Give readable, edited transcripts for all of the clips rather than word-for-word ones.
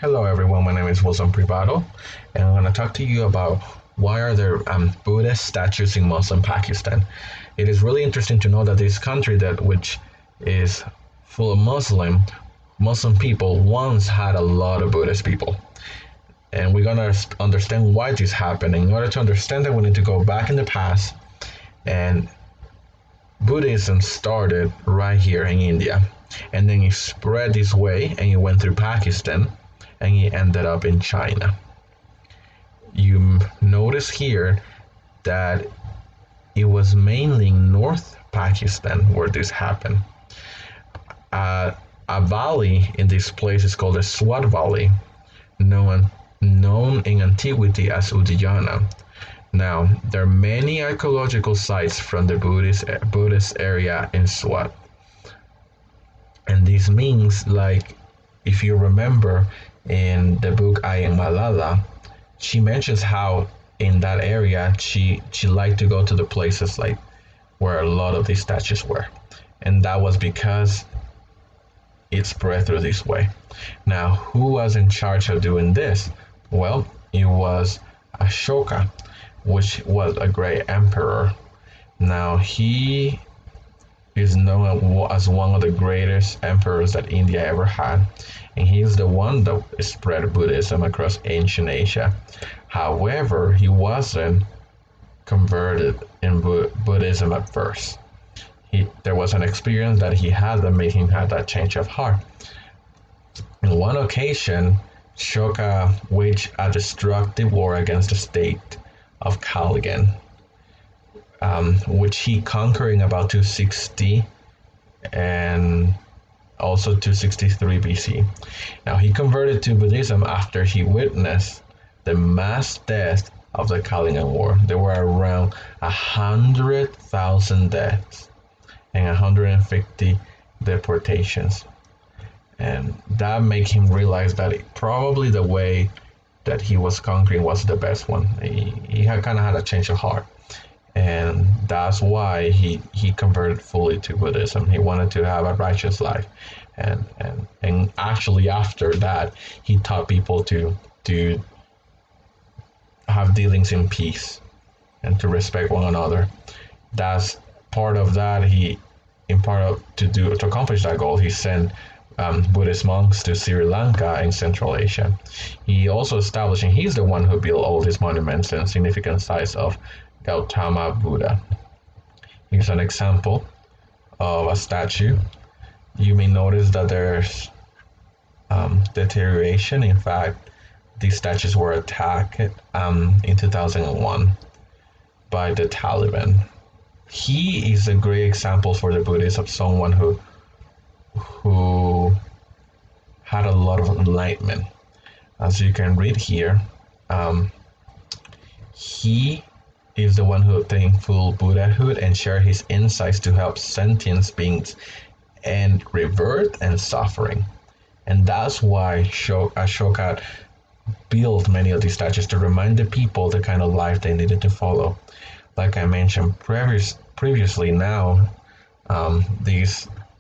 Hello everyone, my name is Wilson Privado, and I'm going to talk to you about why are there Buddhist statues in Muslim Pakistan. It is really interesting to know that this country that which is full of Muslim people once had a lot of Buddhist people. And we're going to understand why this happened. And in order to understand that, we need to go back in the past, and Buddhism started right here in India, and then it spread this way and it went through Pakistan and it ended up in China. You notice here that it was mainly in North Pakistan where this happened. A valley in this place is called the Swat Valley, known in antiquity as Udayana. Now, there are many archaeological sites from the Buddhist area in Swat. And this means, like, if you remember in the book I Am Malala, she mentions how in that area she liked to go to the places like where a lot of these statues were. And that was because it spread through this way. Now, who was in charge of doing this? Well, it was Ashoka, which was a great emperor. Now, he is known as one of the greatest emperors that India ever had, and he is the one that spread Buddhism across ancient Asia. However, he wasn't converted in Buddhism at first. There was an experience that he had that made him have that change of heart. On one occasion, Ashoka waged a destructive war against the state of Kaligan, which he conquered in about 260 and also 263 BC. Now, he converted to Buddhism after he witnessed the mass death of the Kaligan War. There were around 100,000 deaths and 150 deportations. And that made him realize that probably the way that he was conquering was the best one. He had kind of had a change of heart. And that's why he converted fully to Buddhism. He wanted to have a righteous life. And actually after that, he taught people to have dealings in peace and to respect one another. That's part of that. To accomplish that goal, he sent Buddhist monks to Sri Lanka and Central Asia. He also established, and he's the one who built all these monuments and significant sites of Gautama Buddha. Here's an example of a statue. You may notice that there's deterioration. In fact, these statues were attacked in 2001 by the Taliban. He is a great example for the Buddhists of someone who had a lot of enlightenment. As you can read here, he is the one who attained full Buddhahood and shared his insights to help sentient beings end rebirth and suffering. And that's why Ashoka built many of these statues to remind the people the kind of life they needed to follow. Like I mentioned previously, now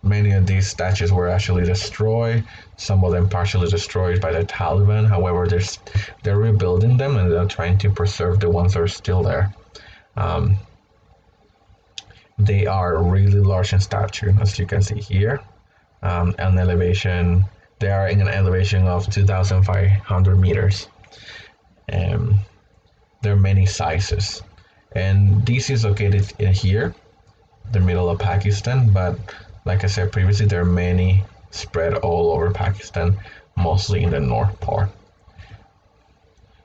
many of these statues were actually destroyed. Some of them partially destroyed by the Taliban. However, they're rebuilding them and they're trying to preserve the ones that are still there. They are really large in stature, as you can see here. They are in an elevation of 2,500 meters. There are many sizes. And this is located in here, the middle of Pakistan, but like I said previously, there are many spread all over Pakistan, mostly in the north part.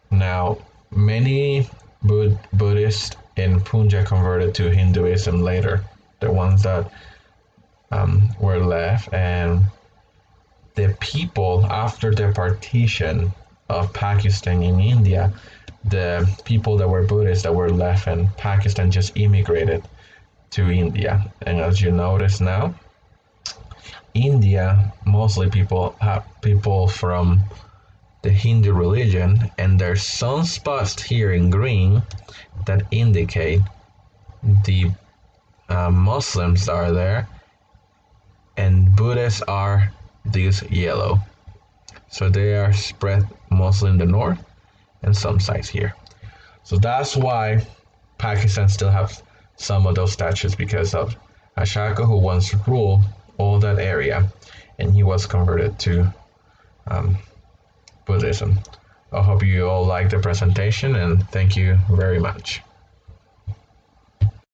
Now, many Buddhists in Punjab converted to Hinduism later, the ones that were left, and the people after the partition of Pakistan in India, the people that were Buddhists that were left in Pakistan just immigrated to India. And as you notice now, India, mostly people from the Hindu religion, and there's some spots here in green that indicate the Muslims are there, and Buddhists are this yellow. So they are spread mostly in the north and some sites here. So that's why Pakistan still have some of those statues, because of Ashaka, who once ruled all that area, and he was converted to um, Buddhism. I hope you all like the presentation, and thank you very much.